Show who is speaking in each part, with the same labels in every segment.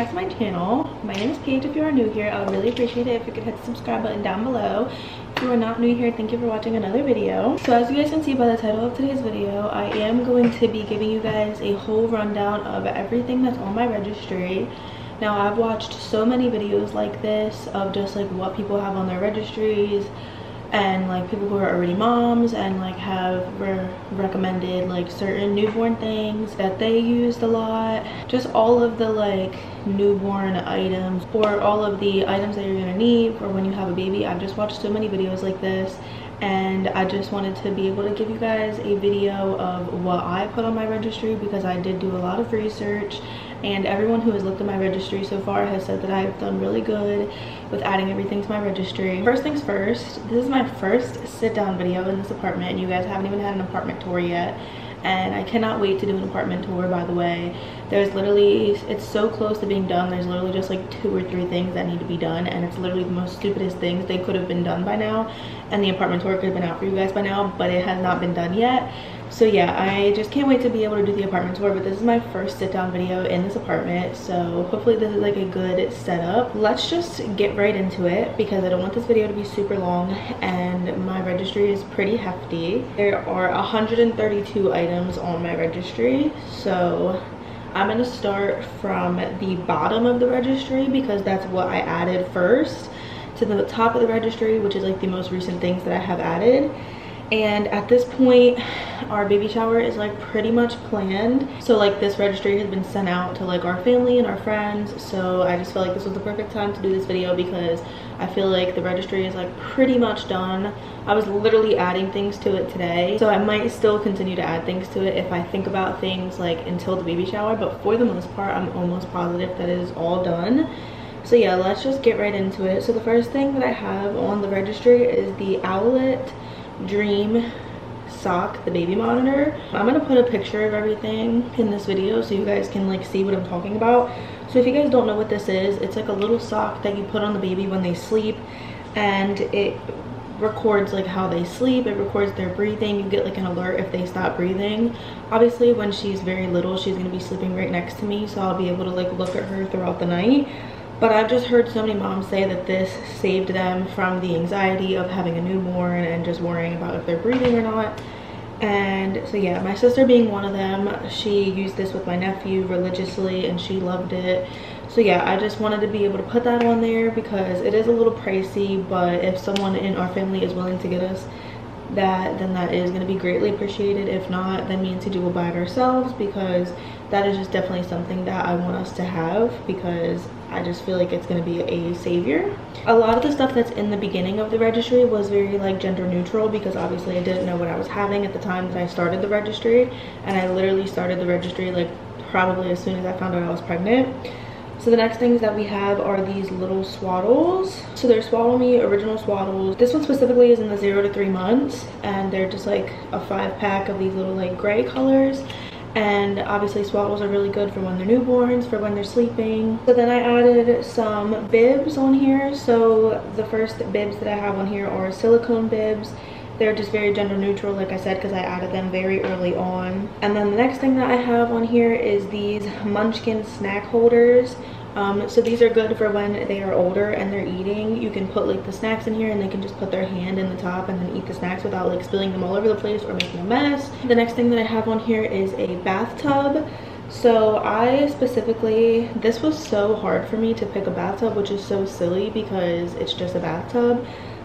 Speaker 1: back to my channel. My name is Paige. If you are new here, I would really appreciate it if you could hit the subscribe button down below. If you are not new here, thank you for watching another video. So as you guys can see by the title of today's video, I am going to be giving you guys a whole rundown of everything that's on my registry. Now, I've watched so many videos like this of just like what people have on their registries, and like people who are already moms and like have recommended like certain newborn things that they used a lot, just all of the like newborn items or all of the items that you're gonna need for when you have a baby. I've just watched so many videos like this, and I just wanted to be able to give you guys a video of what I put on my registry, because I did do a lot of research, and everyone who has looked at my registry so far has said that I've done really good with adding everything to my registry. First things first, this is my first sit down video in this apartment, and you guys haven't even had an apartment tour yet, and I cannot wait to do an apartment tour. By the way, there's literally, it's so close to being done, there's literally just like 2 or 3 things that need to be done, and it's literally the most stupidest things. They could have been done by now, and the apartment tour could have been out for you guys by now, but it has not been done yet. So yeah, I just can't wait to be able to do the apartment tour. But this is my first sit down video in this apartment, so hopefully this is like a good setup. Let's just get right into it, because I don't want this video to be super long, and my registry is pretty hefty. There are 132 items on my registry, so I'm gonna start from the bottom of the registry, because that's what I added first, to the top of the registry, which is like the most recent things that I have added. And at this point, our baby shower is like pretty much planned. So like this registry has been sent out to like our family and our friends. So I just felt like this was the perfect time to do this video, because I feel like the registry is like pretty much done. I was literally adding things to it today, so I might still continue to add things to it if I think about things like until the baby shower. But for the most part, I'm almost positive that it is all done. So yeah, let's just get right into it. So the first thing that I have on the registry is the Owlet Dream sock, the baby monitor. I'm gonna put a picture of everything in this video so you guys can like see what I'm talking about. So if you guys don't know what this is, it's like a little sock that you put on the baby when they sleep, and it records like how they sleep, it records their breathing. You get like an alert if they stop breathing. Obviously when she's very little, she's gonna be sleeping right next to me, so I'll be able to like look at her throughout the night. But I've just heard so many moms say that this saved them from the anxiety of having a newborn and just worrying about if they're breathing or not. And so yeah, my sister being one of them, she used this with my nephew religiously and she loved it. So yeah, I just wanted to be able to put that on there, because it is a little pricey, but if someone in our family is willing to get us that, then that is going to be greatly appreciated. If not, then me and CJ will buy it ourselves, because that is just definitely something that I want us to have, because I just feel like it's going to be a savior. A lot of the stuff that's in the beginning of the registry was very like gender neutral, because obviously I didn't know what I was having at the time that I started the registry, and I literally started the registry like probably as soon as I found out I was pregnant. So the next things that we have are these little swaddles. So they're Swaddle Me original swaddles. This one specifically is in the 0 to 3 months, and they're just like a 5-pack of these little like gray colors. And obviously swaddles are really good for when they're newborns, for when they're sleeping. So then I added some bibs on here. So the first bibs that I have on here are silicone bibs. They're just very gender neutral, like I said, because I added them very early on. And then the next thing that I have on here is these Munchkin snack holders. So these are good for when they are older and they're eating. You can put like the snacks in here, and they can just put their hand in the top and then eat the snacks without like spilling them all over the place or making a mess. The next thing that I have on here is a bathtub. So I specifically, this was so hard for me to pick a bathtub, which is so silly because it's just a bathtub.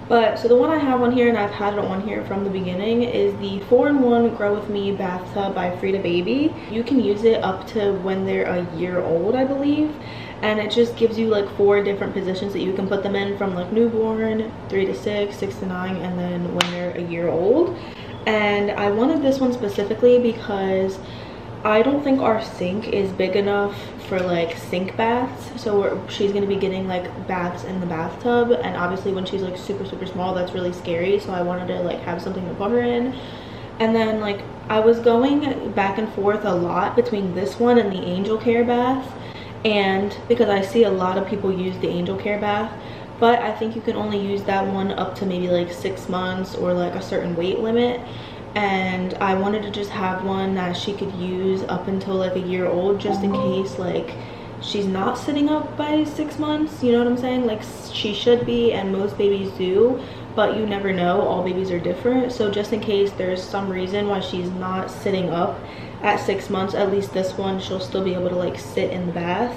Speaker 1: But so the one I have on here, and I've had it on here from the beginning, is the 4-in-1 Grow With Me bathtub by Frida Baby. You can use it up to when they're a year old, I believe. And it just gives you like 4 different positions that you can put them in, from like newborn, 3 to 6, 6 to 9, and then when they're a year old. And I wanted this one specifically because I don't think our sink is big enough for like sink baths. So she's gonna be getting like baths in the bathtub, and obviously when she's like super small, that's really scary. So I wanted to like have something to put her in. And then like I was going back and forth a lot between this one and the Angel Care bath, and because I see a lot of people use the Angel Care bath, but I think you can only use that one up to maybe like 6 months or like a certain weight limit. And I wanted to just have one that she could use up until like a year old, just in case like she's not sitting up by 6 months, you know what I'm saying? Like she should be, and most babies do, but you never know, all babies are different. So just in case there's some reason why she's not sitting up at 6 months, at least this one she'll still be able to like sit in the bath.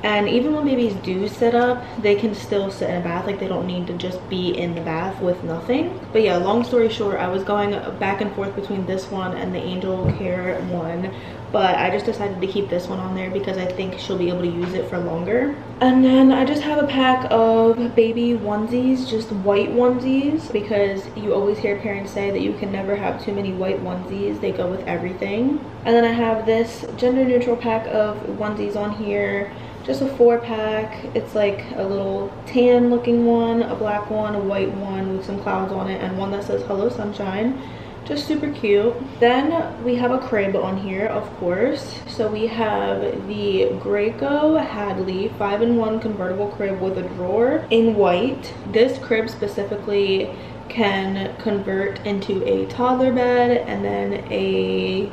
Speaker 1: And even when babies do sit up, they can still sit in a bath. Like they don't need to just be in the bath with nothing. But yeah, long story short, I was going back and forth between this one and the Angel Care one, but I just decided to keep this one on there because I think she'll be able to use it for longer. And then I just have a pack of baby onesies, just white onesies, because you always hear parents say that you can never have too many white onesies. They go with everything. And then I have this gender neutral pack of onesies on here. Just a 4-pack. It's like a little tan looking one, a black one, a white one with some clouds on it, and one that says hello sunshine. Just super cute. Then we have a crib on here, of course. So we have the Graco Hadley 5-in-1 convertible crib with a drawer in white. This crib specifically can convert into a toddler bed, and then a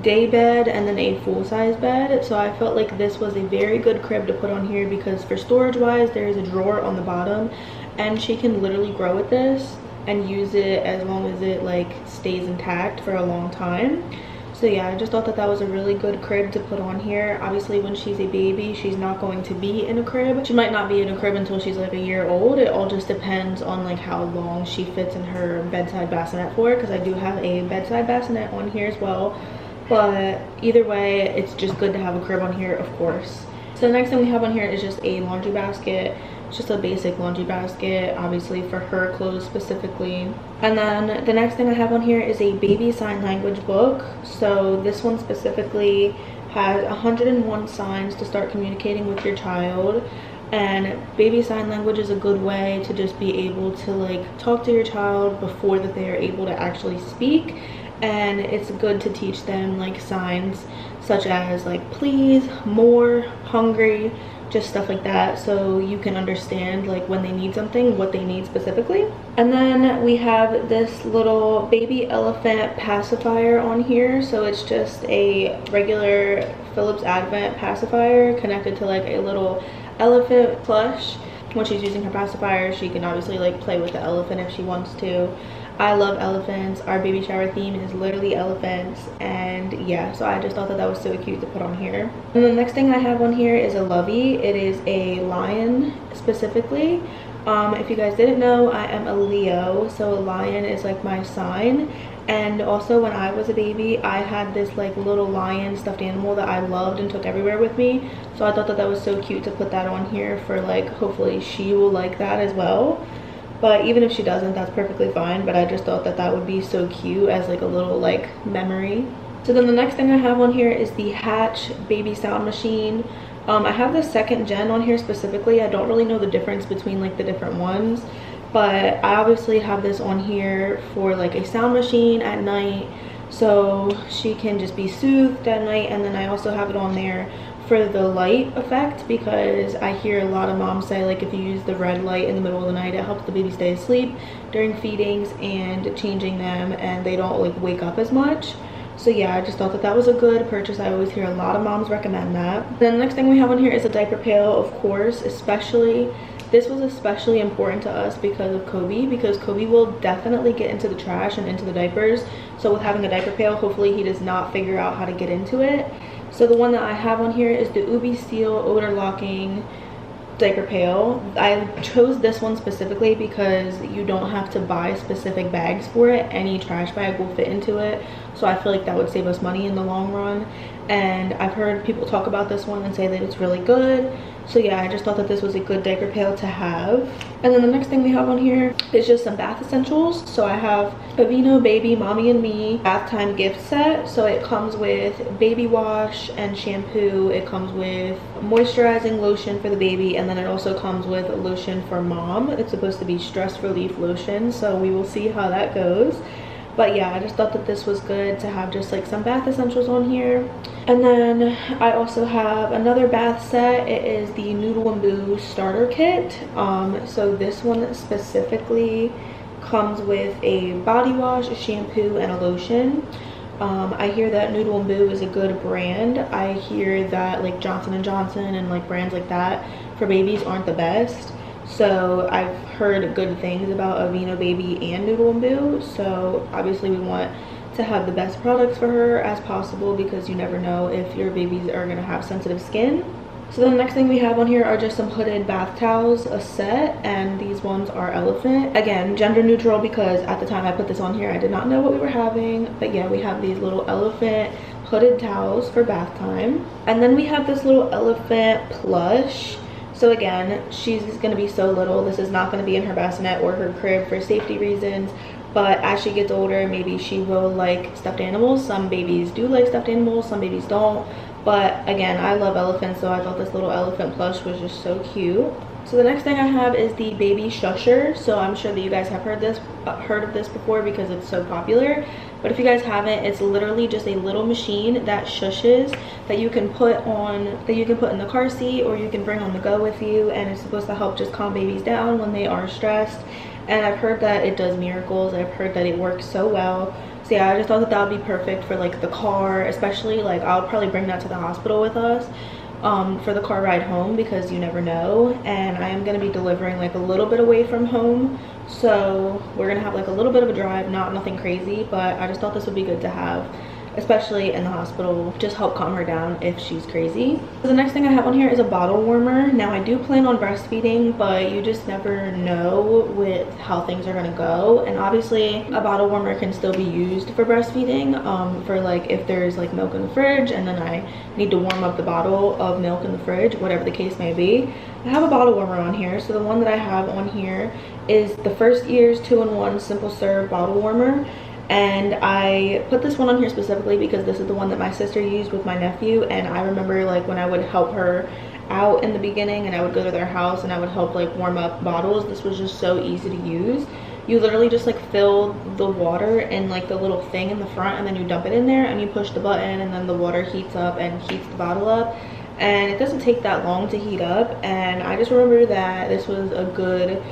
Speaker 1: day bed, and then a full-size bed. So I felt like this was a very good crib to put on here because for storage wise, there is a drawer on the bottom, and she can literally grow with this and use it as long as it like stays intact for a long time. So yeah, I just thought that that was a really good crib to put on here. Obviously when she's a baby, she's not going to be in a crib. She might not be in a crib until she's like a year old. It all just depends on like how long she fits in her bedside bassinet for, because I do have a bedside bassinet on here as well. But either way, it's just good to have a crib on here, of course. So the next thing we have on here is just a laundry basket. It's just a basic laundry basket, obviously for her clothes specifically. And then the next thing I have on here is a baby sign language book. So this one specifically has 101 signs to start communicating with your child. And baby sign language is a good way to just be able to like talk to your child before that they are able to actually speak. And it's good to teach them like signs such as like please, more, hungry, just stuff like that, so you can understand like when they need something, what they need specifically. And then we have this little baby elephant pacifier on here. So it's just a regular Philips Advent pacifier connected to like a little elephant plush. When she's using her pacifier, she can obviously like play with the elephant if she wants to. I love elephants. Our baby shower theme is literally elephants, and yeah, so I just thought that that was so cute to put on here. And the next thing I have on here is a lovey. It is a lion specifically. If you guys didn't know, I am a Leo, so a lion is like my sign. And also when I was a baby, I had this like little lion stuffed animal that I loved and took everywhere with me. So I thought that that was so cute to put that on here for like, hopefully she will like that as well. But even if she doesn't, that's perfectly fine. But I just thought that that would be so cute as like a little like memory. So then the next thing I have on here is the Hatch baby sound machine. I have the 2nd gen on here specifically. I don't really know the difference between like the different ones, but I obviously have this on here for like a sound machine at night, so she can just be soothed at night. And then I also have it on there for the light effect, because I hear a lot of moms say like if you use the red light in the middle of the night, it helps the baby stay asleep during feedings and changing them, and they don't like wake up as much. So yeah, I just thought that that was a good purchase. I always hear a lot of moms recommend that. Then the next thing we have on here is a diaper pail, of course. Especially this was especially important to us because of Kobe, because Kobe will definitely get into the trash and into the diapers. So with having a diaper pail, hopefully he does not figure out how to get into it. So the one that I have on here is the Ubi Steel odor locking diaper pail. I chose this one specifically because you don't have to buy specific bags for it. Any trash bag will fit into it. So I feel like that would save us money in the long run. And I've heard people talk about this one and say that it's really good. So yeah, I just thought that this was a good diaper pail to have. And then the next thing we have on here is just some bath essentials. So I have Aveeno Baby Mommy and Me bath time gift set. So it comes with baby wash and shampoo. It comes with moisturizing lotion for the baby, and then it also comes with lotion for mom. It's supposed to be stress relief lotion, so we will see how that goes. But yeah, I just thought that this was good to have just like some bath essentials on here. And then I also have another bath set. It is the Noodle and Boo starter kit. So this one specifically comes with a body wash, a shampoo, and a lotion. I hear that Noodle and Boo is a good brand. I hear that like Johnson & Johnson and like brands like that for babies aren't the best. So I've heard good things about Aveeno Baby and Noodle and Boo. So obviously we want to have the best products for her as possible, because you never know if your babies are gonna have sensitive skin. So the next thing we have on here are just some hooded bath towels, a set, and these ones are elephant. Again, gender neutral, because at the time I put this on here I did not know what we were having. But yeah, we have these little elephant hooded towels for bath time. And then we have this little elephant plush. So again, she's gonna be so little, this is not gonna be in her bassinet or her crib for safety reasons. But as she gets older, maybe she will like stuffed animals. Some babies do like stuffed animals, some babies don't. But again, I love elephants, so I thought this little elephant plush was just so cute. So the next thing I have is the baby shusher. So I'm sure that you guys have heard of this before because it's so popular. But if you guys haven't, it's literally just a little machine that shushes, that you can put in the car seat, or you can bring on the go with you, and it's supposed to help just calm babies down when they are stressed. And I've heard that it does miracles. I've heard that it works so well. So yeah, I just thought that that would be perfect for like the car, especially like I'll probably bring that to the hospital with us for the car ride home, because you never know. And I am going to be delivering like a little bit away from home, so we're going to have like a little bit of a drive, nothing crazy, but I just thought this would be good to have, especially in the hospital, just help calm her down if she's crazy. So the next thing I have on here is a bottle warmer. Now I do plan on breastfeeding, but you just never know with how things are gonna go. And obviously a bottle warmer can still be used for breastfeeding, for like if there's like milk in the fridge and then I need to warm up the bottle of milk in the fridge, whatever the case may be. I have a bottle warmer on here. So the one that I have on here is the First Year's 2-in-1 Simple Serve bottle warmer. And I put this one on here specifically because this is the one that my sister used with my nephew. And I remember like when I would help her out in the beginning and I would go to their house and I would help like warm up bottles, this was just so easy to use. You literally just like fill the water in like the little thing in the front, and then you dump it in there and you push the button, and then the water heats up and heats the bottle up. And it doesn't take that long to heat up. And I just remember that this was a good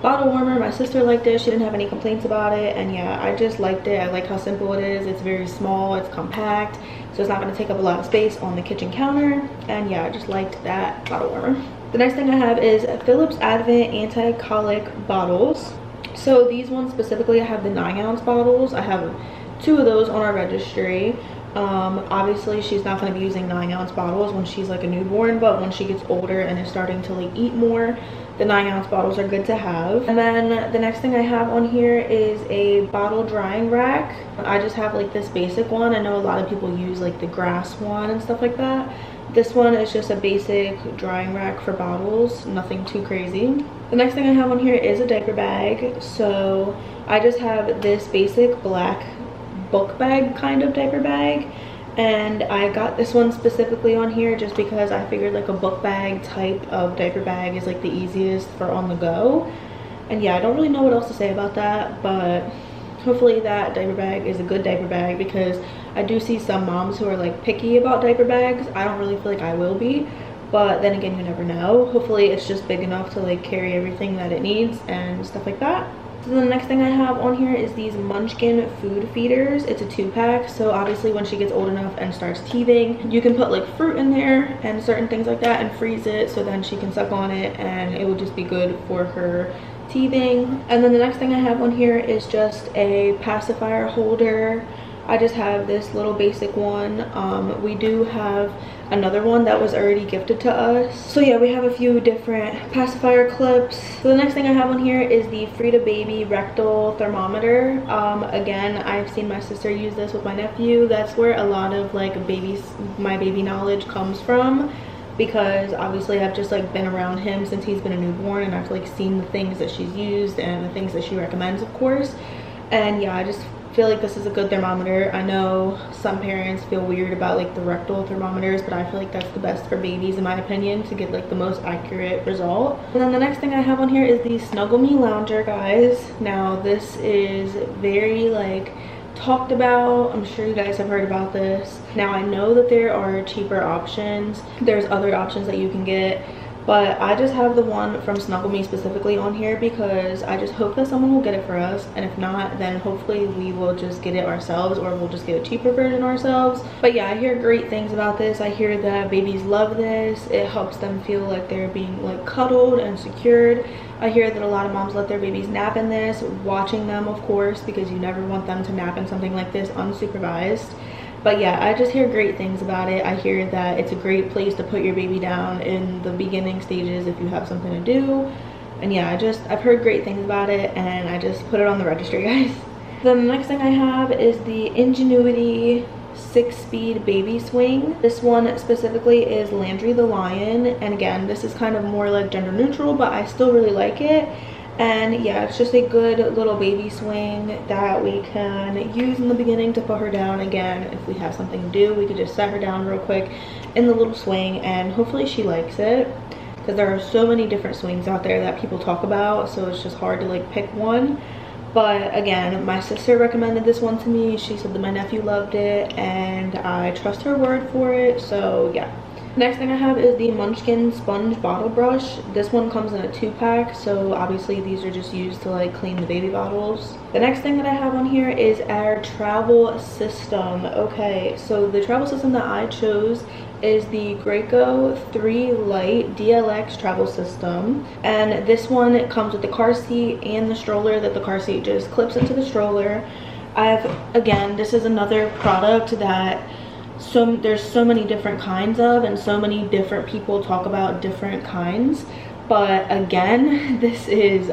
Speaker 1: bottle warmer. My sister liked it. She didn't have any complaints about it. And yeah, I just liked it. I like how simple it is. It's very small, it's compact, so it's not going to take up a lot of space on the kitchen counter. And yeah, I just liked that bottle warmer. The next thing I have is Philips Advent anti-colic bottles. So these ones specifically, I have the 9-ounce bottles. I have 2 of those on our registry. Obviously she's not going to be using 9-ounce bottles when she's like a newborn, but when she gets older and is starting to like eat more, the 9-ounce bottles are good to have. And then the next thing I have on here is a bottle drying rack. I just have like this basic one. I know a lot of people use like the grass one and stuff like that. This one is just a basic drying rack for bottles, nothing too crazy. The next thing I have on here is a diaper bag. So I just have this basic black book bag kind of diaper bag, and I got this one specifically on here just because I figured like a book bag type of diaper bag is like the easiest for on the go. And yeah, I don't really know what else to say about that, but hopefully that diaper bag is a good diaper bag, because I do see some moms who are like picky about diaper bags. I don't really feel like I will be, but then again, you never know. Hopefully it's just big enough to like carry everything that it needs and stuff like that. So the next thing I have on here is these Munchkin food feeders. It's a 2-pack, so obviously when she gets old enough and starts teething, you can put like fruit in there and certain things like that and freeze it, so then she can suck on it and it will just be good for her teething. And then the next thing I have on here is just a pacifier holder. I just have this little basic one. We do have another one that was already gifted to us. So yeah, we have a few different pacifier clips. So the next thing I have on here is the Frida Baby rectal thermometer. Again, I've seen my sister use this with my nephew. That's where a lot of like my baby knowledge comes from, because obviously I've just like been around him since he's been a newborn, and I've like seen the things that she's used and the things that she recommends, of course. And yeah, I just feel like this is a good thermometer. I know some parents feel weird about like the rectal thermometers, but I feel like that's the best for babies in my opinion, to get like the most accurate result. And then the next thing I have on here is the Snuggle Me Lounger, guys. Now this is very like talked about. I'm sure you guys have heard about this. Now I know that there are cheaper options. There's other options that you can get, but I just have the one from Snuggle Me specifically on here because I just hope that someone will get it for us, and if not, then hopefully we will just get it ourselves, or we'll just get a cheaper version ourselves. But yeah, I hear great things about this. I hear that babies love this. It helps them feel like they're being like cuddled and secured. I hear that a lot of moms let their babies nap in this, watching them of course, because you never want them to nap in something like this unsupervised. But yeah, I just hear great things about it. I hear that it's a great place to put your baby down in the beginning stages if you have something to do. And yeah, I've heard great things about it, and I just put it on the registry, guys. The next thing I have is the Ingenuity 6-speed baby swing. This one specifically is Landry the Lion, and again, this is kind of more like gender neutral, but I still really like it. And yeah, it's just a good little baby swing that we can use in the beginning to put her down. Again, if we have something to do, we could just set her down real quick in the little swing, and hopefully she likes it, because there are so many different swings out there that people talk about, so it's just hard to like pick one. But again, my sister recommended this one to me. She said that my nephew loved it, and I trust her word for it, so yeah. Next thing I have is the Munchkin sponge bottle brush. This one comes in a 2-pack, so obviously these are just used to like clean the baby bottles. The next thing that I have on here is our travel system. Okay, so the travel system that I chose is the Graco 3 Lite DLX travel system, and this one comes with the car seat and the stroller that the car seat just clips into the stroller. Again, this is another product that there's so many different kinds of, and so many different people talk about different kinds. But again, this is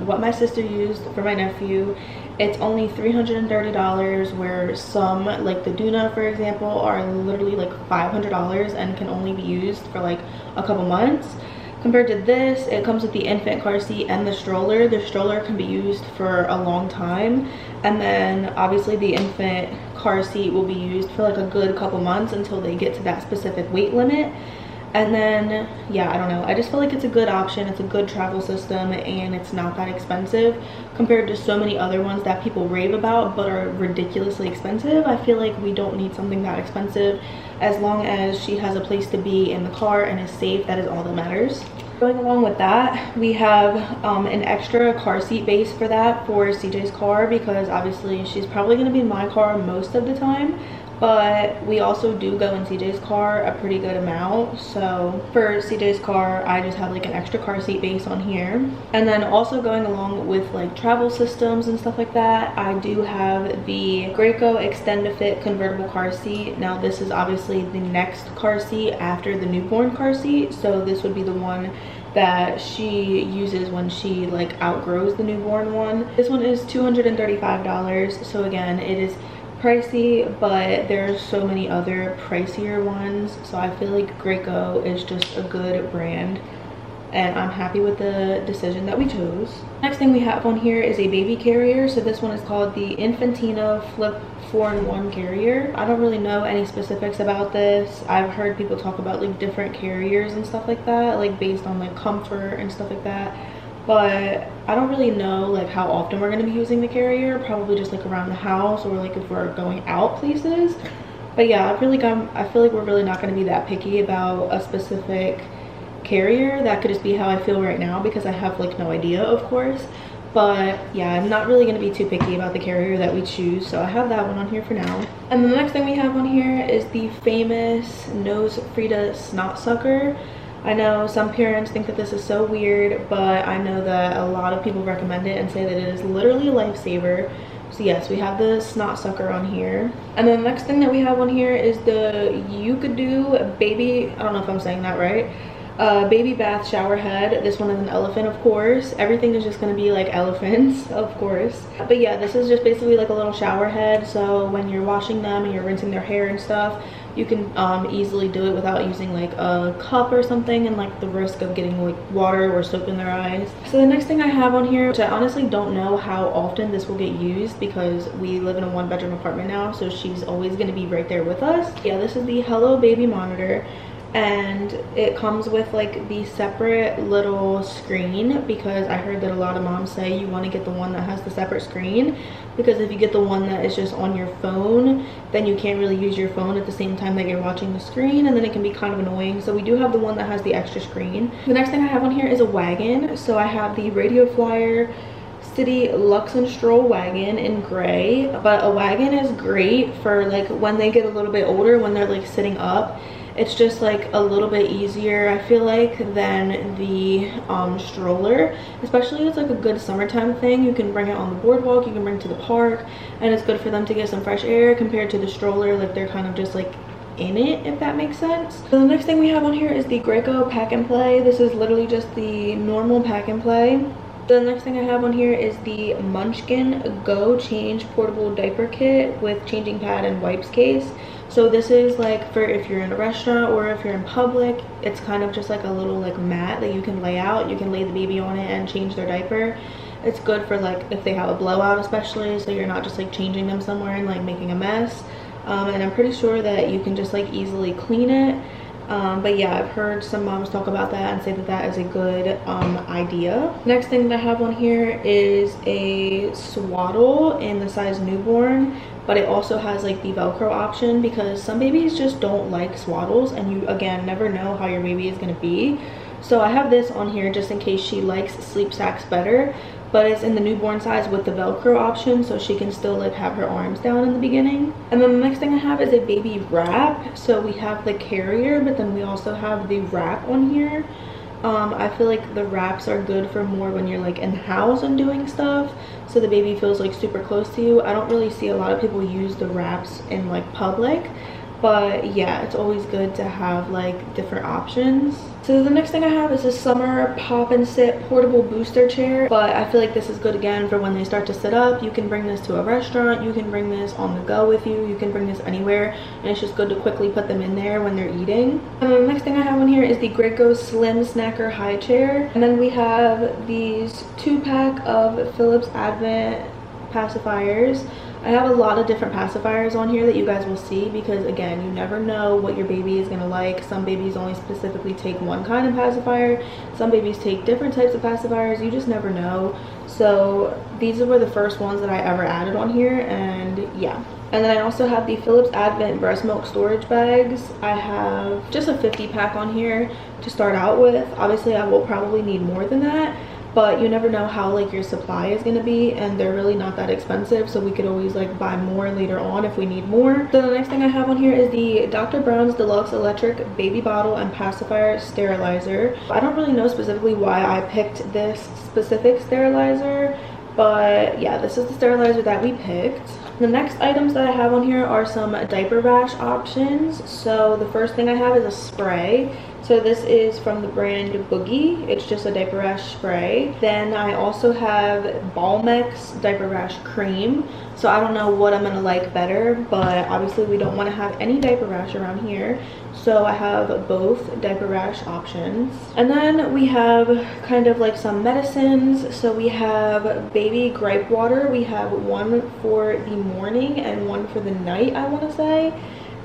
Speaker 1: what my sister used for my nephew. It's only $330, where some, like the Duna for example, are literally like $500 and can only be used for like a couple months. Compared to this, it comes with the infant car seat and the stroller. The stroller can be used for a long time, and then obviously the infant car seat will be used for like a good couple months until they get to that specific weight limit. And then yeah, I don't know, I just feel like it's a good option. It's a good travel system, and it's not that expensive compared to so many other ones that people rave about but are ridiculously expensive. I feel like we don't need something that expensive. As long as she has a place to be in the car and is safe, that is all that matters. Going along with that, we have an extra car seat base for that for CJ's car, because obviously she's probably going to be in my car most of the time, but we also do go in CJ's car a pretty good amount. So for CJ's car, I just have like an extra car seat base on here. And then also going along with like travel systems and stuff like that, I do have the Graco Extend-A-Fit convertible car seat. Now this is obviously the next car seat after the newborn car seat, so this would be the one that she uses when she like outgrows the newborn one. This one is $235, so again, it is pricey, but there's so many other pricier ones, so I feel like Graco is just a good brand, and I'm happy with the decision that we chose. Next thing we have on here is a baby carrier. So this one is called the Infantina Flip 4-in-1 carrier. I don't really know any specifics about this. I've heard people talk about like different carriers and stuff like that, like based on like comfort and stuff like that, but I don't really know like how often we're going to be using the carrier. Probably just like around the house, or like if we're going out places. But yeah, I feel like we're really not going to be that picky about a specific carrier. That could just be how I feel right now, because I have like no idea, of course. But yeah, I'm not really going to be too picky about the carrier that we choose, so I have that one on here for now. And the next thing we have on here is the famous Nose Frida Snot Sucker. I know some parents think that this is so weird, but I know that a lot of people recommend it and say that it is literally a lifesaver. So yes, we have the snot sucker on here. And then the next thing that we have on here is the Yucadu baby, I don't know if I'm saying that right, baby bath shower head. This one is an elephant, of course. Everything is just going to be like elephants, of course. But yeah, this is just basically like a little shower head, so when you're washing them and you're rinsing their hair and stuff, you can easily do it without using like a cup or something, and like the risk of getting like water or soap in their eyes. So the next thing I have on here, which I honestly don't know how often this will get used, because we live in a 1-bedroom apartment now, so she's always going to be right there with us. Yeah, this is the Hello Baby monitor. and it comes with like the separate little screen, because I heard that a lot of moms say you want to get the one that has the separate screen, because if you get the one that is just on your phone, then you can't really use your phone at the same time that you're watching the screen, and then it can be kind of annoying. So we do have the one that has the extra screen. The next thing I have on here is a wagon. So I have the Radio Flyer City Lux and Stroll wagon in gray, but a wagon is great for like when they get a little bit older, when they're like sitting up. It's just like a little bit easier, I feel like, than the stroller, especially if it's like a good summertime thing. You can bring it on the boardwalk, you can bring it to the park, and it's good for them to get some fresh air, compared to the stroller, like they're kind of just like in it, if that makes sense. So the next thing we have on here is the Greco Pack and Play. This is literally just the normal Pack and Play. The next thing I have on here is the Munchkin Go Change Portable Diaper Kit with changing pad and wipes case. So this is like for if you're in a restaurant or if you're in public. It's kind of just like a little like mat that you can lay out. You can lay the baby on it and change their diaper. It's good for like if they have a blowout, especially, so you're not just like changing them somewhere and like making a mess. And I'm pretty sure that you can just like easily clean it. But yeah, I've heard some moms talk about that and say that that is a good idea. Next thing that I have on here is a swaddle in the size newborn, but it also has like the Velcro option, because some babies just don't like swaddles, and you again never know how your baby is going to be. So I have this on here just in case she likes sleep sacks better, but it's in the newborn size with the Velcro option, so she can still like have her arms down in the beginning. And then the next thing I have is a baby wrap. So we have the carrier, but then we also have the wrap on here. I feel like the wraps are good for more when you're like in the house and doing stuff, so the baby feels like super close to you. I don't really see a lot of people use the wraps in like public, but yeah, it's always good to have like different options. So the next thing I have is a summer pop and sit portable booster chair, but I feel like this is good again for when they start to sit up. You can bring this to a restaurant, you can bring this on the go with you, you can bring this anywhere, and it's just good to quickly put them in there when they're eating. And then the next thing I have on here is the Greco Slim Snacker High Chair, and then we have these 2-pack of Philips Advent pacifiers. I have a lot of different pacifiers on here that you guys will see, because again, you never know what your baby is gonna like. Some babies only specifically take one kind of pacifier, some babies take different types of pacifiers, you just never know. So these were the first ones that I ever added on here, and yeah. And then I also have the Philips Advent breast milk storage bags. I have just a 50-pack on here to start out with. Obviously I will probably need more than that, but you never know how like your supply is going to be, and they're really not that expensive, so we could always like buy more later on if we need more. So the next thing I have on here is the Dr. Brown's Deluxe Electric Baby Bottle and Pacifier Sterilizer. I don't really know specifically why I picked this specific sterilizer, but yeah, this is the sterilizer that we picked. The next items that I have on here are some diaper rash options. So the first thing I have is a spray. So this is from the brand Boogie. It's just a diaper rash spray. Then I also have Balmex diaper rash cream. So I don't know what I'm gonna like better, but obviously we don't want to have any diaper rash around here. So I have both diaper rash options. And then we have kind of like some medicines. So we have baby gripe water. We have one for the morning and one for the night, I want to say.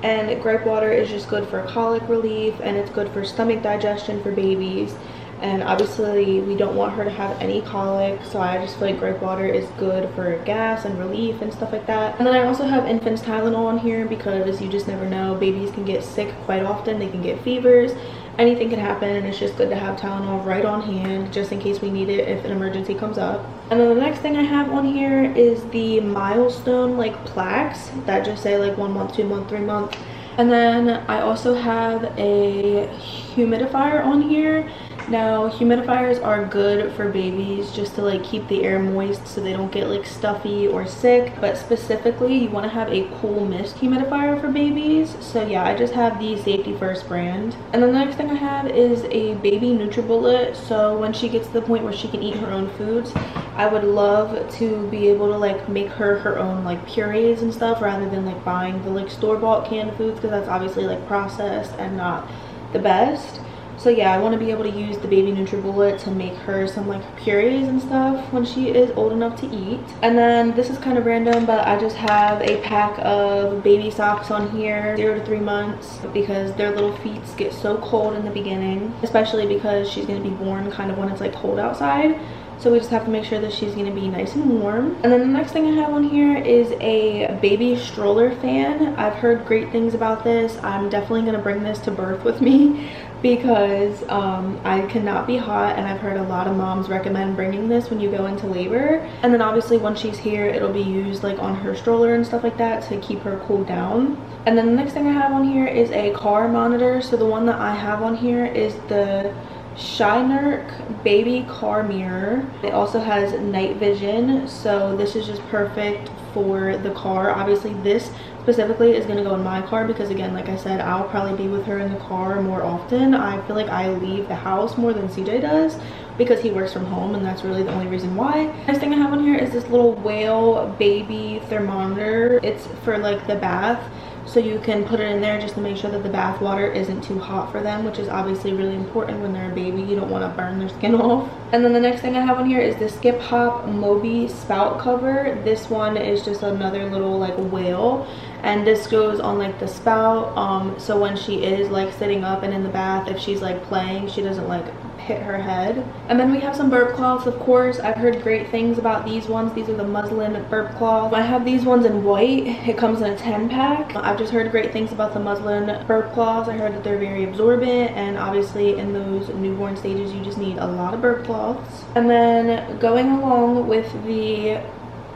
Speaker 1: And gripe water is just good for colic relief, and it's good for stomach digestion for babies. And obviously we don't want her to have any colic, so I just feel like gripe water is good for gas and relief and stuff like that. And then I also have infant's Tylenol on here, because you just never know, babies can get sick quite often, they can get fevers, anything can happen, and it's just good to have Tylenol right on hand just in case we need it if an emergency comes up. And then the next thing I have on here is the milestone like plaques that just say like 1 month, 2 month, 3 month. And then I also have a humidifier on here. Now humidifiers are good for babies just to like keep the air moist so they don't get like stuffy or sick, but specifically you want to have a cool mist humidifier for babies. So yeah, I just have the Safety First brand. And then the next thing I have is a baby NutriBullet. So when she gets to the point where she can eat her own foods, I would love to be able to like make her own like purees and stuff, rather than like buying the like store-bought canned foods, because that's obviously like processed and not the best. So yeah, I want to be able to use the baby NutriBullet to make her some like purees and stuff when she is old enough to eat. And then this is kind of random, but I just have a pack of baby socks on here, 0 to 3 months, because their little feet get so cold in the beginning, especially because she's going to be born kind of when it's like cold outside. So we just have to make sure that she's going to be nice and warm. And then the next thing I have on here is a baby stroller fan. I've heard great things about this. I'm definitely going to bring this to birth with me because I cannot be hot, and I've heard a lot of moms recommend bringing this when you go into labor. And then obviously once she's here, it'll be used like on her stroller and stuff like that to keep her cooled down. And then the next thing I have on here is a car monitor. So the one that I have on here is the Shinurk baby car mirror. It also has night vision, so this is just perfect for the car. Obviously this specifically is going to go in my car because, again, like I said, I'll probably be with her in the car more often. I feel like I leave the house more than CJ does because he works from home, and that's really the only reason why. Next thing I have on here is this little whale baby thermometer. It's for like the bath, so you can put it in there just to make sure that the bath water isn't too hot for them, which is obviously really important when they're a baby. You don't want to burn their skin off. And then the next thing I have on here is the Skip Hop Moby spout cover. This one is just another little like whale, and this goes on like the spout, so when she is like sitting up and in the bath, if she's like playing, she doesn't like hit her head. And then we have some burp cloths. Of course, I've heard great things about these ones. These are the muslin burp cloths. I have these ones in white. It comes in a 10 pack. I've just heard great things about the muslin burp cloths. I heard that they're very absorbent, and obviously in those newborn stages you just need a lot of burp cloths. And then going along with the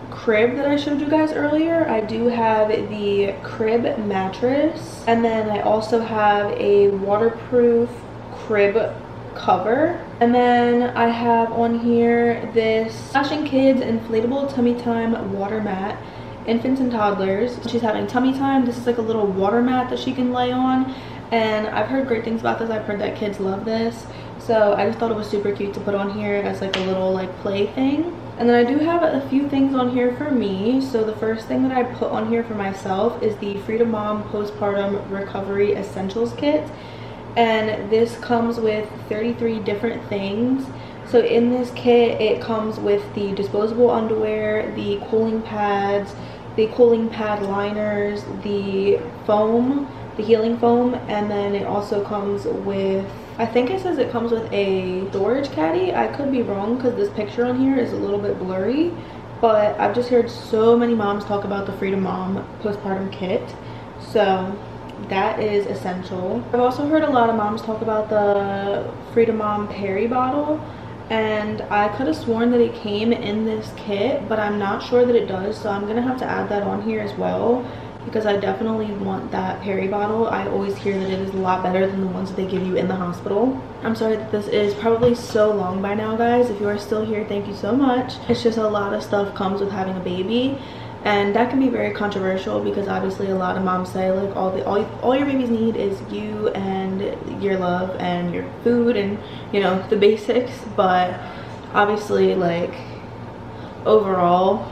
Speaker 1: crib that I showed you guys earlier, I do have the crib mattress, and then I also have a waterproof crib cover. And then I have on here this Splashing Kids inflatable tummy time water mat, infants and toddlers. She's having tummy time. This is like a little water mat that she can lay on, and I've heard great things about this. I've heard that kids love this, so I just thought it was super cute to put on here as like a little like play thing. And then I do have a few things on here for me. So the first thing that I put on here for myself is the Freedom Mom Postpartum Recovery Essentials Kit. And this comes with 33 different things. So in this kit, it comes with the disposable underwear, the cooling pads, the cooling pad liners, the foam, the healing foam, and then it also comes with, I think it says it comes with a storage caddy. I could be wrong because this picture on here is a little bit blurry, but I've just heard so many moms talk about the Freedom Mom postpartum kit, so that is essential. I've also heard a lot of moms talk about the Freedom Mom Peri bottle, and I could have sworn that it came in this kit, but I'm not sure that it does, so I'm gonna have to add that on here as well, because I definitely want that Peri bottle. I always hear that it is a lot better than the ones that they give you in the hospital. I'm sorry that this is probably so long by now, guys. If you are still here, thank you so much. It's just a lot of stuff comes with having a baby, and that can be very controversial because obviously a lot of moms say like all your babies need is you and your love and your food and, you know, the basics. But obviously, like, overall,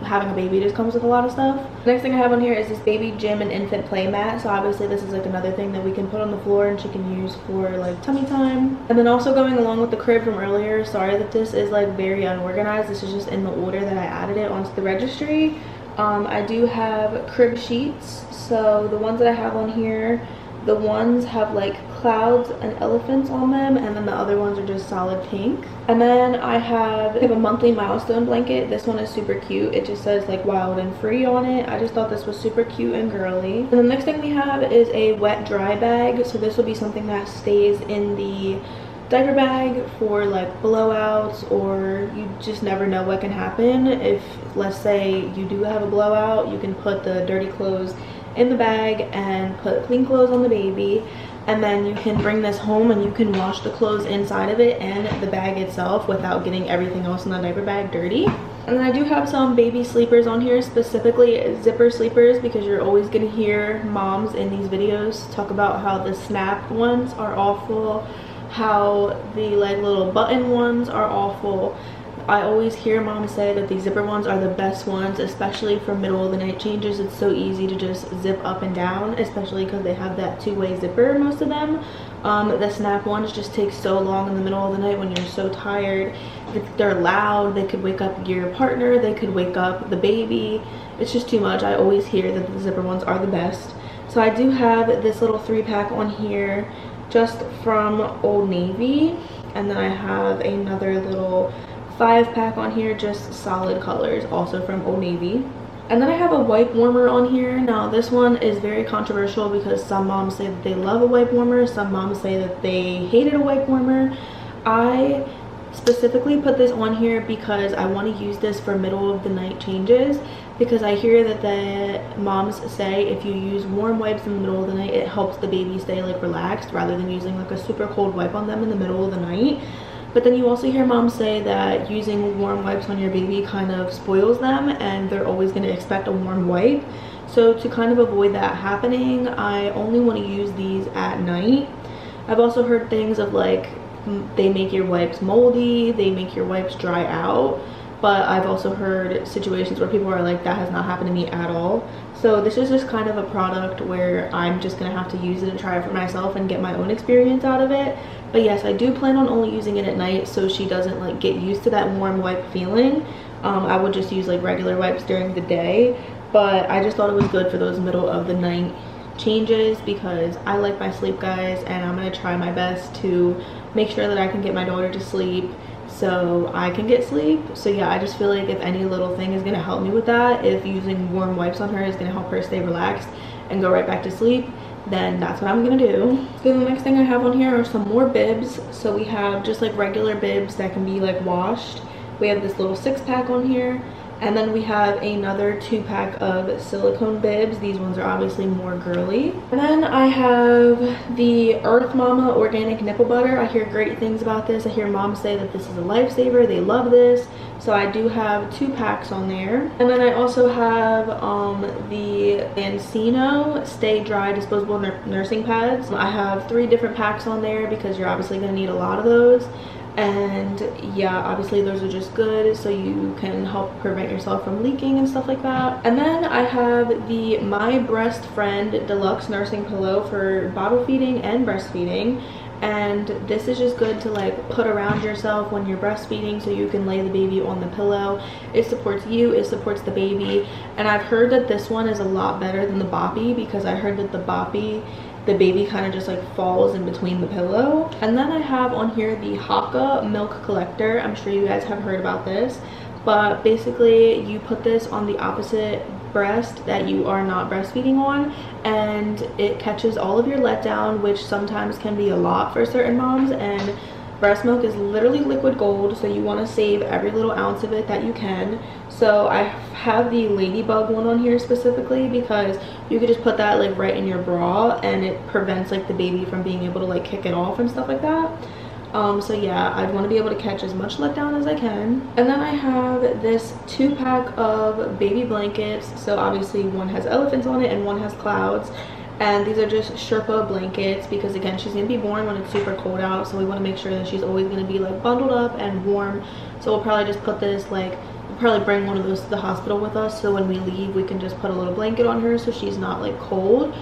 Speaker 1: having a baby just comes with a lot of stuff. Next thing I have on here is this baby gym and infant play mat. So obviously this is like another thing that we can put on the floor and she can use for like tummy time. And then also going along with the crib from earlier, sorry that this is like very unorganized, this is just in the order that I added it onto the registry. I do have crib sheets. So the ones that I have on here, the ones have like clouds and elephants on them, and then the other ones are just solid pink. And then I have a monthly milestone blanket. This one is super cute. It just says like wild and free on it. I just thought this was super cute and girly. And the next thing we have is a wet dry bag. So this will be something that stays in the diaper bag for like blowouts, or you just never know what can happen. If, let's say, you do have a blowout, you can put the dirty clothes in the bag and put clean clothes on the baby, and then you can bring this home and you can wash the clothes inside of it and the bag itself without getting everything else in the diaper bag dirty. And then I do have some baby sleepers on here, specifically zipper sleepers, because you're always going to hear moms in these videos talk about how the snap ones are awful, how the like little button ones are awful. I always hear moms say that the zipper ones are the best ones, especially for middle of the night changes. It's so easy to just zip up and down, especially because they have that two-way zipper, most of them. The snap ones just take so long in the middle of the night when you're so tired. They're loud, they could wake up your partner, they could wake up the baby. It's just too much. I always hear that the zipper ones are the best. So I do have this little 3-pack on here just from Old Navy, and then I have another little 5-pack on here, just solid colors, also from Old Navy. And then I have a wipe warmer on here. Now this one is very controversial because some moms say that they love a wipe warmer, some moms say that they hated a wipe warmer. I specifically put this on here because I want to use this for middle of the night changes, because I hear that the moms say if you use warm wipes in the middle of the night, it helps the baby stay like relaxed rather than using like a super cold wipe on them in the middle of the night. But then you also hear moms say that using warm wipes on your baby kind of spoils them and they're always going to expect a warm wipe. So to kind of avoid that happening, I only want to use these at night. I've also heard things of like they make your wipes moldy, they make your wipes dry out. But I've also heard situations where people are like, that has not happened to me at all. So this is just kind of a product where I'm just gonna have to use it and try it for myself and get my own experience out of it. But yes, I do plan on only using it at night so she doesn't like get used to that warm wipe feeling. I would just use like regular wipes during the day, but I just thought it was good for those middle of the night changes because I like my sleep, guys, and I'm gonna try my best to make sure that I can get my daughter to sleep so I can get sleep. So yeah, I just feel like if any little thing is gonna help me with that, if using warm wipes on her is gonna help her stay relaxed and go right back to sleep, then that's what I'm gonna do. So the next thing I have on here are some more bibs. So we have just like regular bibs that can be like washed. We have this little 6-pack on here, and then we have another 2-pack of silicone bibs. These ones are obviously more girly. And then I have the Earth Mama organic nipple butter. I hear great things about this. I hear moms say that this is a lifesaver, they love this. So I do have 2 packs on there. And then I also have the Encino Stay Dry disposable nursing pads. I have 3 different packs on there because you're obviously gonna need a lot of those. And yeah, obviously those are just good so you can help prevent yourself from leaking and stuff like that. And then I have the My Breast Friend Deluxe Nursing Pillow for bottle feeding and breastfeeding. And this is just good to like put around yourself when you're breastfeeding so you can lay the baby on the pillow. It supports you, it supports the baby. And I've heard that this one is a lot better than the Boppy because I heard that the Boppy, the baby kind of just like falls in between the pillow. And then I have on here the Haka milk collector. I'm sure you guys have heard about this, but basically you put this on the opposite breast that you are not breastfeeding on, and it catches all of your letdown, which sometimes can be a lot for certain moms. And breast milk is literally liquid gold, so you want to save every little ounce of it that you can. So I have the Ladybug one on here specifically because you could just put that like right in your bra and it prevents like the baby from being able to like kick it off and stuff like that. So yeah, I'd want to be able to catch as much letdown as I can. And then I have this 2-pack of baby blankets. So obviously one has elephants on it and one has clouds. And these are just Sherpa blankets because again, she's gonna be born when it's super cold out, so we want to make sure that she's always gonna be like bundled up and warm. So we'll probably just put this like, we'll probably bring one of those to the hospital with us, so when we leave we can just put a little blanket on her so she's not like cold.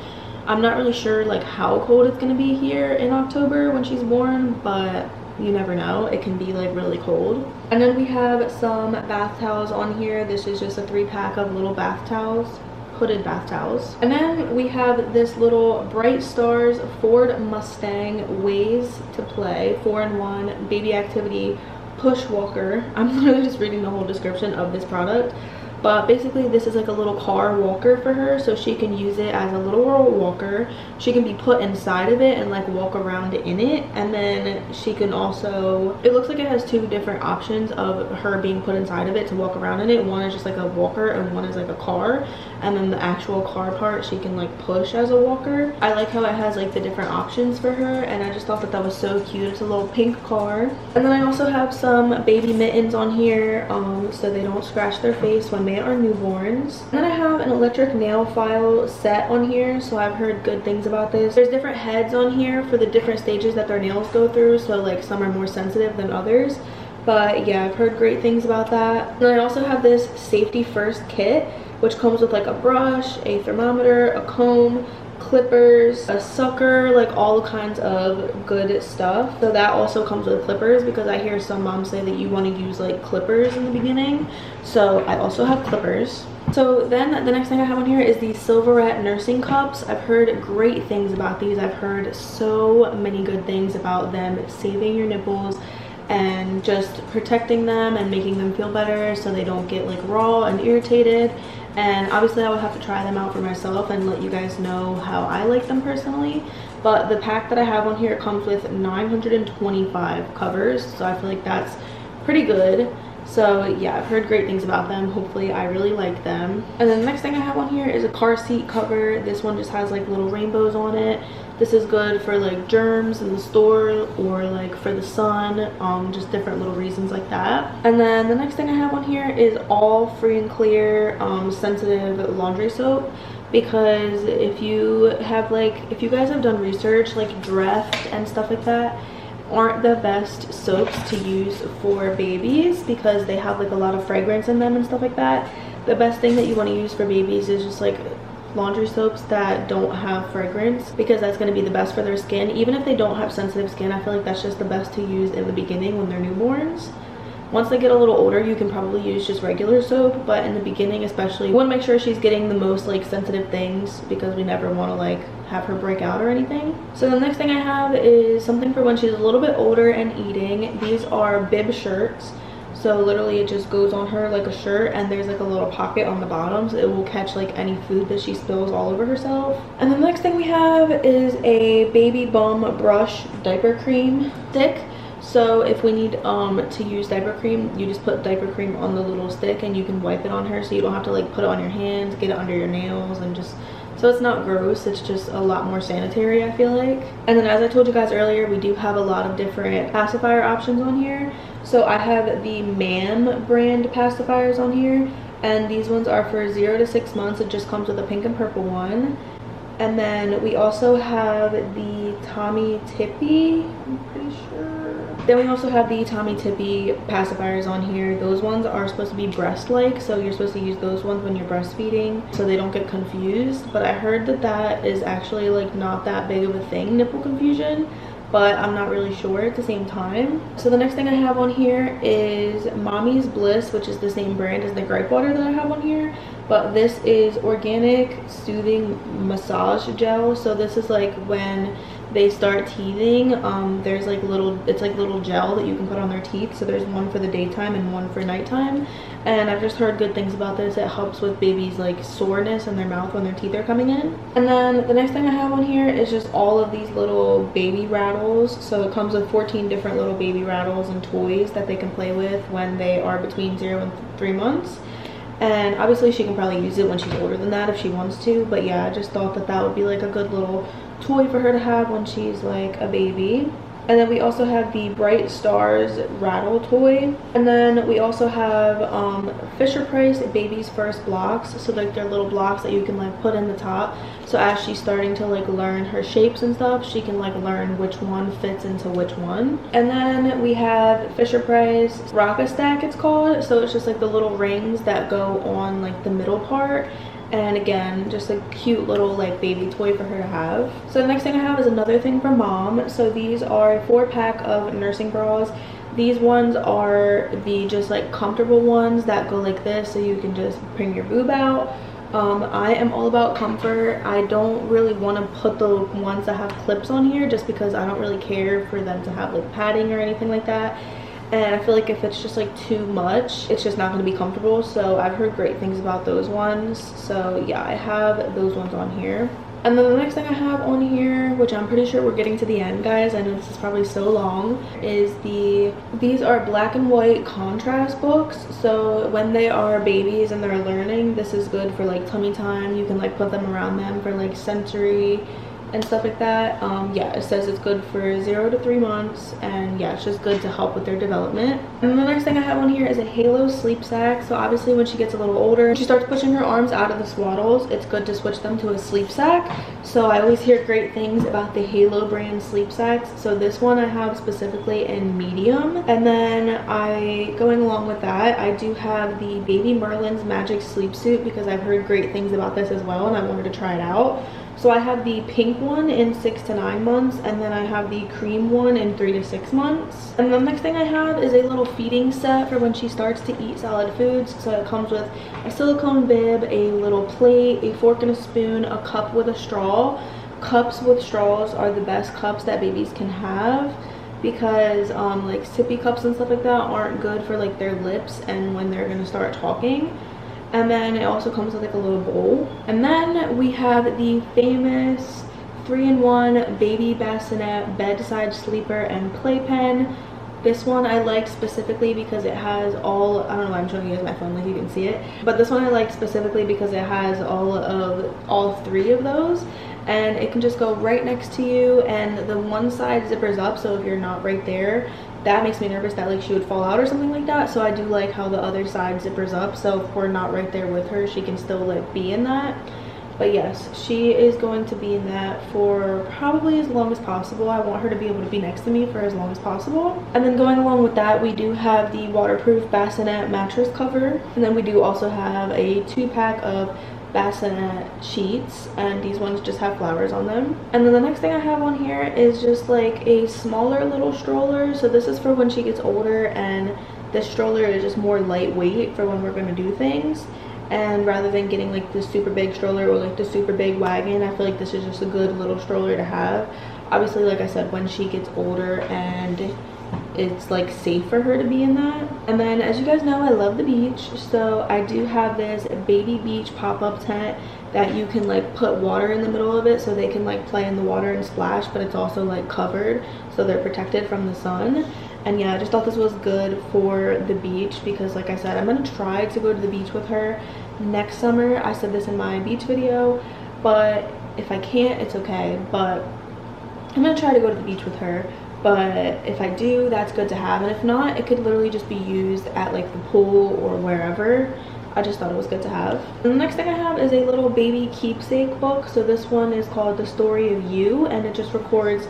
Speaker 1: I'm not really sure like how cold it's gonna be here in October when she's born, but you never know, it can be like really cold. And then we have some bath towels on here. This is just a 3-pack of little bath towels, hooded bath towels. And then we have this little Bright Stars Ford Mustang Ways to Play 4-in-1 baby activity push walker. I'm literally just reading the whole description of this product, but basically this is like a little car walker for her, so she can use it as a little walker. She can be put inside of it and like walk around in it, and then she can also, it looks like it has 2 different options of her being put inside of it to walk around in it. One is just like a walker and one is like a car, and then the actual car part she can like push as a walker. I like how it has like the different options for her, and I just thought that that was so cute. It's a little pink car. And then I also have some baby mittens on here so they don't scratch their face when they are newborns. And then I have an electric nail file set on here, so I've heard good things about this. There's different heads on here for the different stages that their nails go through, so like some are more sensitive than others, but yeah, I've heard great things about that. And I also have this Safety First kit, which comes with like a brush, a thermometer, a comb, clippers, a sucker, like all kinds of good stuff. So that also comes with clippers, because I hear some moms say that you want to use like clippers in the beginning. So I also have clippers. So then the next thing I have on here is the Silverette nursing cups. I've heard great things about these. I've heard so many good things about them saving your nipples and just protecting them and making them feel better so they don't get like raw and irritated. And obviously I would have to try them out for myself and let you guys know how I like them personally. But the pack that I have on here comes with 925 covers, so I feel like that's pretty good. So yeah, I've heard great things about them. Hopefully I really like them. And then the next thing I have on here is a car seat cover. This one just has like little rainbows on it. This is good for like germs in the store or like for the sun, just different little reasons like that. And then the next thing I have on here is all free and clear sensitive laundry soap, because if you guys have done research, like Dreft and stuff like that aren't the best soaps to use for babies because they have like a lot of fragrance in them and stuff like that. The best thing that you want to use for babies is just like laundry soaps that don't have fragrance, because that's going to be the best for their skin. Even if they don't have sensitive skin, I feel like that's just the best to use in the beginning when they're newborns. Once they get a little older, you can probably use just regular soap, but in the beginning especially, you want to make sure she's getting the most like sensitive things, because we never want to like have her break out or anything. So the next thing I have is something for when she's a little bit older and eating. These are bib shirts. So literally it just goes on her like a shirt, and there's like a little pocket on the bottom, so it will catch like any food that she spills all over herself. And then the next thing we have is a baby bum brush diaper cream stick. So if we need to use diaper cream, you just put diaper cream on the little stick and you can wipe it on her, so you don't have to like put it on your hands, get it under your nails, and just so it's not gross. It's just a lot more sanitary, I feel like. And then as I told you guys earlier, we do have a lot of different pacifier options on here. So I have the MAM brand pacifiers on here, and these ones are for 0 to 6 months. It just comes with a pink and purple one. And then we also have the Tommy Tippy, I'm pretty sure. Then we also have the Tommy Tippy pacifiers on here. Those ones are supposed to be breast-like, so you're supposed to use those ones when you're breastfeeding so they don't get confused. But I heard that that is actually like not that big of a thing, nipple confusion, but I'm not really sure at the same time. So the next thing I have on here is Mommy's Bliss, which is the same brand as the gripe water that I have on here, but this is organic soothing massage gel. So this is like when they start teething, there's like it's like little gel that you can put on their teeth. So there's one for the daytime and one for nighttime, and I've just heard good things about this. It helps with babies like soreness in their mouth when their teeth are coming in. And then the next thing I have on here is just all of these little baby rattles. So it comes with 14 different little baby rattles and toys that they can play with when they are between 0 and 3 months. And obviously she can probably use it when she's older than that if she wants to, but yeah, I just thought that that would be like a good little toy for her to have when she's like a baby. And then we also have the Bright Stars rattle toy. And then we also have Fisher Price Baby's First blocks. So like they're little blocks that you can like put in the top. So as she's starting to like learn her shapes and stuff, she can like learn which one fits into which one. And then we have Fisher Price Rock-a-Stack, it's called. So it's just like the little rings that go on like the middle part. And again, just a cute little like baby toy for her to have. So the next thing I have is another thing for mom. So these are a 4-pack of nursing bras. These ones are the just like comfortable ones that go like this, so you can just bring your boob out. I am all about comfort. I don't really want to put the ones that have clips on here just because I don't really care for them to have like padding or anything like that. And I feel like if it's just like too much, it's just not going to be comfortable. So I've heard great things about those ones. So yeah, I have those ones on here. And then the next thing I have on here, which I'm pretty sure we're getting to the end, guys, I know this is probably so long, is these are black and white contrast books. So when they are babies and they're learning, this is good for like tummy time. You can like put them around them for like sensory and stuff like that. Yeah, it says it's good for 0 to 3 months, and yeah, it's just good to help with their development. And then the next thing I have on here is a Halo sleep sack. So obviously when she gets a little older, she starts pushing her arms out of the swaddles, it's good to switch them to a sleep sack. So I always hear great things about the Halo brand sleep sacks. So this one I have specifically in medium. And then going along with that, I do have the Baby Merlin's Magic Sleep Suit, because I've heard great things about this as well and I wanted to try it out. So I have the pink one in 6 to 9 months, and then I have the cream one in 3 to 6 months. And the next thing I have is a little feeding set for when she starts to eat solid foods. So it comes with a silicone bib, a little plate, a fork and a spoon, a cup with a straw. Cups with straws are the best cups that babies can have, because like sippy cups and stuff like that aren't good for like their lips and when they're gonna start talking. And then it also comes with like a little bowl. And then we have the famous 3-in-1 baby bassinet bedside sleeper and playpen. This one I like specifically because it has all, I don't know why I'm showing you guys my phone like you can see it, but this one I like specifically because it has all 3 of those, and it can just go right next to you, and the one side zippers up, so if you're not right there, that makes me nervous that like she would fall out or something like that. So I do like how the other side zippers up, so if we're not right there with her, she can still like be in that. But yes, she is going to be in that for probably as long as possible. I want her to be able to be next to me for as long as possible. And then going along with that, we do have the waterproof bassinet mattress cover, and then we do also have a 2-pack of bassinet sheets, and these ones just have flowers on them. And then the next thing I have on here is just like a smaller little stroller. So this is for when she gets older, and this stroller is just more lightweight for when we're going to do things. And rather than getting like the super big stroller or like the super big wagon, I feel like this is just a good little stroller to have. Obviously, like I said, when she gets older and it's like safe for her to be in that. And then as you guys know, I love the beach, so I do have this baby beach pop-up tent that you can like put water in the middle of it so they can like play in the water and splash, but it's also like covered so they're protected from the sun. And yeah, I just thought this was good for the beach because like I said, I'm gonna try to go to the beach with her next summer. I said this in my beach video, but if I can't, it's okay. But I'm gonna try to go to the beach with her. But if I do, that's good to have. And if not, it could literally just be used at like the pool or wherever. I just thought it was good to have. And the next thing I have is a little baby keepsake book. So this one is called The Story of You, and it just records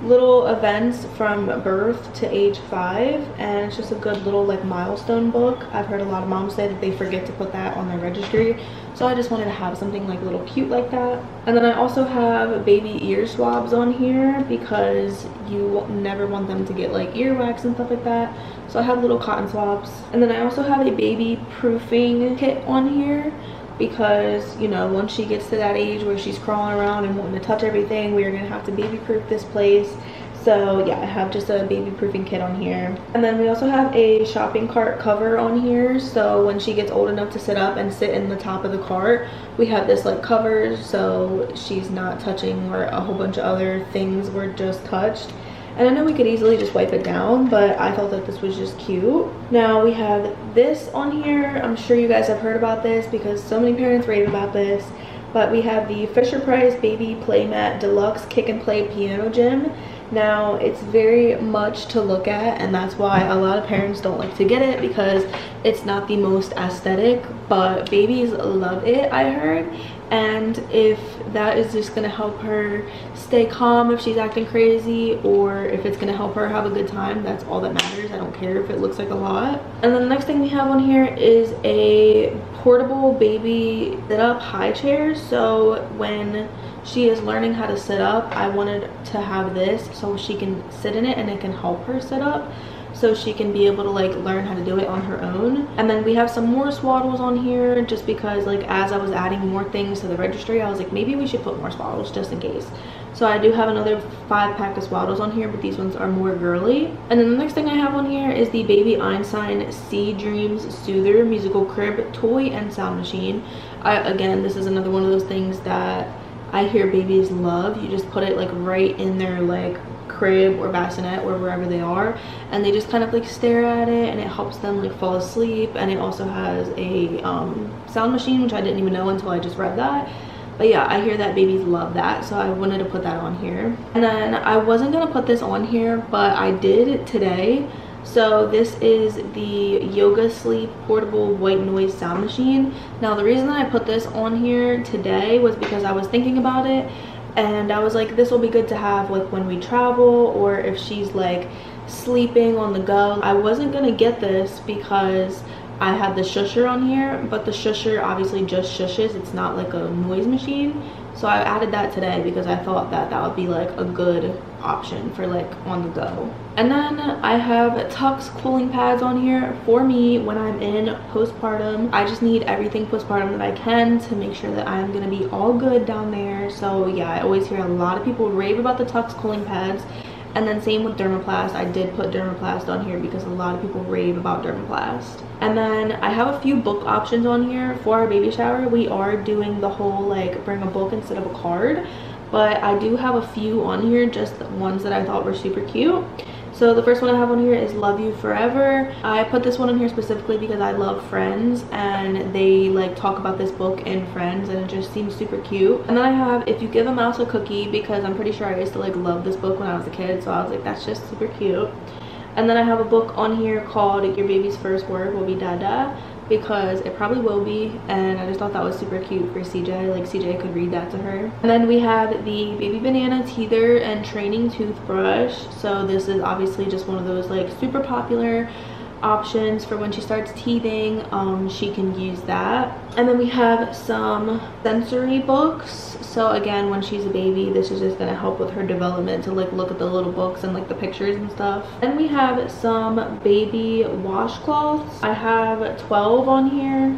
Speaker 1: little events from birth to age 5, and it's just a good little like milestone book. I've heard a lot of moms say that they forget to put that on their registry, so I just wanted to have something like a little cute like that. And then I also have baby ear swabs on here because you never want them to get like earwax and stuff like that, so I have little cotton swabs. And then I also have a baby proofing kit on here because, you know, once she gets to that age where she's crawling around and wanting to touch everything, we are gonna have to baby proof this place. So yeah, I have just a baby proofing kit on here. And then we also have a shopping cart cover on here, so when she gets old enough to sit up and sit in the top of the cart, we have this like cover so she's not touching where a whole bunch of other things were just touched. And I know we could easily just wipe it down, but I thought that this was just cute. Now we have this on here. I'm sure you guys have heard about this because so many parents rave about this. But we have the Fisher-Price Baby Playmat Deluxe Kick and Play Piano Gym. Now it's very much to look at, and that's why a lot of parents don't like to get it, because it's not the most aesthetic, but babies love it, I heard. And if that is just gonna help her stay calm if she's acting crazy, or if it's gonna help her have a good time, that's all that matters. I don't care if it looks like a lot. And then the next thing we have on here is a portable baby sit-up high chair. So when she is learning how to sit up, I wanted to have this so she can sit in it and it can help her sit up, so she can be able to like learn how to do it on her own. And then we have some more swaddles on here just because like as I was adding more things to the registry, I was like, maybe we should put more swaddles just in case. So I do have another 5-pack of swaddles on here, but these ones are more girly. And then the next thing I have on here is the Baby Einstein Sea Dreams Soother Musical Crib Toy and Sound Machine. Again, this is another one of those things that I hear babies love. You just put it like right in their like crib or bassinet or wherever they are, and they just kind of like stare at it, and it helps them like fall asleep. And it also has a sound machine, which I didn't even know until I just read that. But yeah, I hear that babies love that, so I wanted to put that on here. And then I wasn't gonna put this on here, but I did today. So this is the Yoga Sleep Portable White Noise Sound Machine. Now the reason that I put this on here today was because I was thinking about it, and I was like, this will be good to have like when we travel, or if she's like sleeping on the go. I wasn't gonna get this because I had the shusher on here, but the shusher obviously just shushes. It's not like a noise machine. So I added that today because I thought that that would be like a good option for like on the go. And then I have Tux cooling pads on here for me when I'm in postpartum. I just need everything postpartum that I can to make sure that I'm gonna be all good down there. So yeah, I always hear a lot of people rave about the Tux cooling pads. And then same with Dermaplast. I did put Dermaplast on here because a lot of people rave about Dermaplast. And then I have a few book options on here for our baby shower. We are doing the whole like bring a book instead of a card, but I do have a few on here, just the ones that I thought were super cute. So the first one I have on here is Love You Forever. I put this one on here specifically because I love Friends, and they like talk about this book in Friends, and it just seems super cute. And then I have If You Give a Mouse a Cookie, because I'm pretty sure I used to like love this book when I was a kid, so I was like, that's just super cute. And then I have a book on here called Your Baby's First Word Will Be Dada, because it probably will be, and I just thought that was super cute for CJ. Like CJ could read that to her. And then we have the Baby Banana Teether and Training Toothbrush. So this is obviously just one of those like super popular options for when she starts teething. She can use that. And then we have some sensory books. So again, when she's a baby, this is just gonna help with her development to like look at the little books and like the pictures and stuff. Then we have some baby washcloths. I have 12 on here.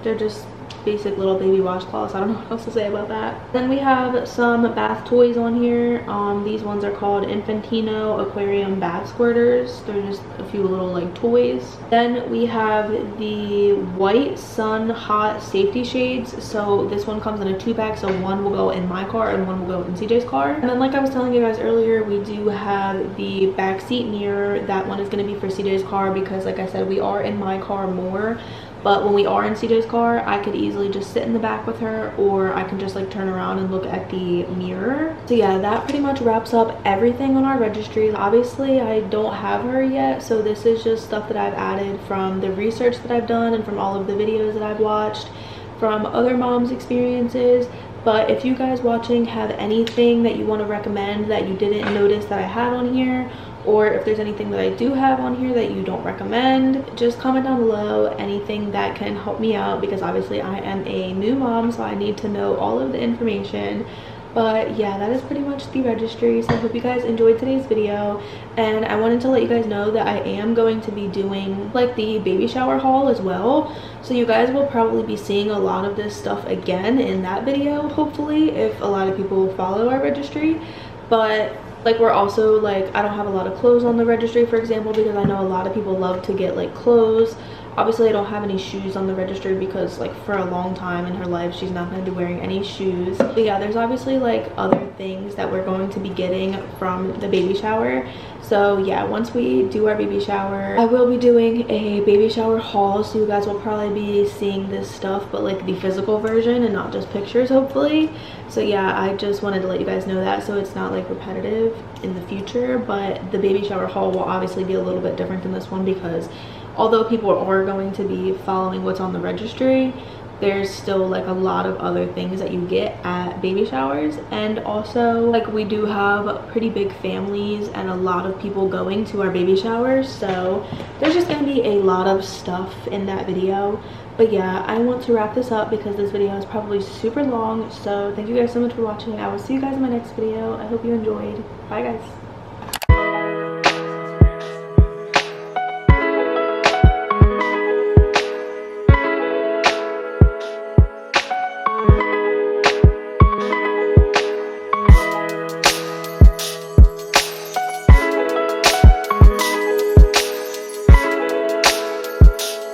Speaker 1: They're just basic little baby washcloths. I don't know what else to say about that. Then we have some bath toys on here. These ones are called Infantino Aquarium Bath Squirters. They're just a few little like toys. Then we have the White Sun Hot Safety Shades. So this one comes in a 2-pack, so one will go in my car and one will go in CJ's car. And then like I was telling you guys earlier, we do have the backseat mirror. That one is going to be for CJ's car because like I said, we are in my car more. But when we are in CJ's car, I could easily just sit in the back with her, or I can just like turn around and look at the mirror. So yeah, that pretty much wraps up everything on our registry. Obviously, I don't have her yet, so this is just stuff that I've added from the research that I've done and from all of the videos that I've watched, from other moms' experiences. But if you guys watching have anything that you want to recommend that you didn't notice that I had on here, or if there's anything that I do have on here that you don't recommend, just comment down below. Anything that can help me out, because obviously I am a new mom, so I need to know all of the information. But yeah, that is pretty much the registry. So I hope you guys enjoyed today's video, and I wanted to let you guys know that I am going to be doing like the baby shower haul as well. So you guys will probably be seeing a lot of this stuff again in that video, hopefully, if a lot of people follow our registry. But like, we're also like, I don't have a lot of clothes on the registry, for example, because I know a lot of people love to get like clothes. Obviously I don't have any shoes on the registry because like for a long time in her life she's not going to be wearing any shoes. But yeah, there's obviously like other things that we're going to be getting from the baby shower. So yeah, once we do our baby shower, I will be doing a baby shower haul, so you guys will probably be seeing this stuff, but like the physical version and not just pictures, hopefully. So yeah, I just wanted to let you guys know that so it's not like repetitive in the future. But the baby shower haul will obviously be a little bit different than this one, because although people are going to be following what's on the registry, there's still like a lot of other things that you get at baby showers. And also like, we do have pretty big families and a lot of people going to our baby showers, so there's just gonna be a lot of stuff in that video. But yeah, I want to wrap this up because this video is probably super long. So thank you guys so much for watching. I will see you guys in my next video. I hope you enjoyed. Bye guys.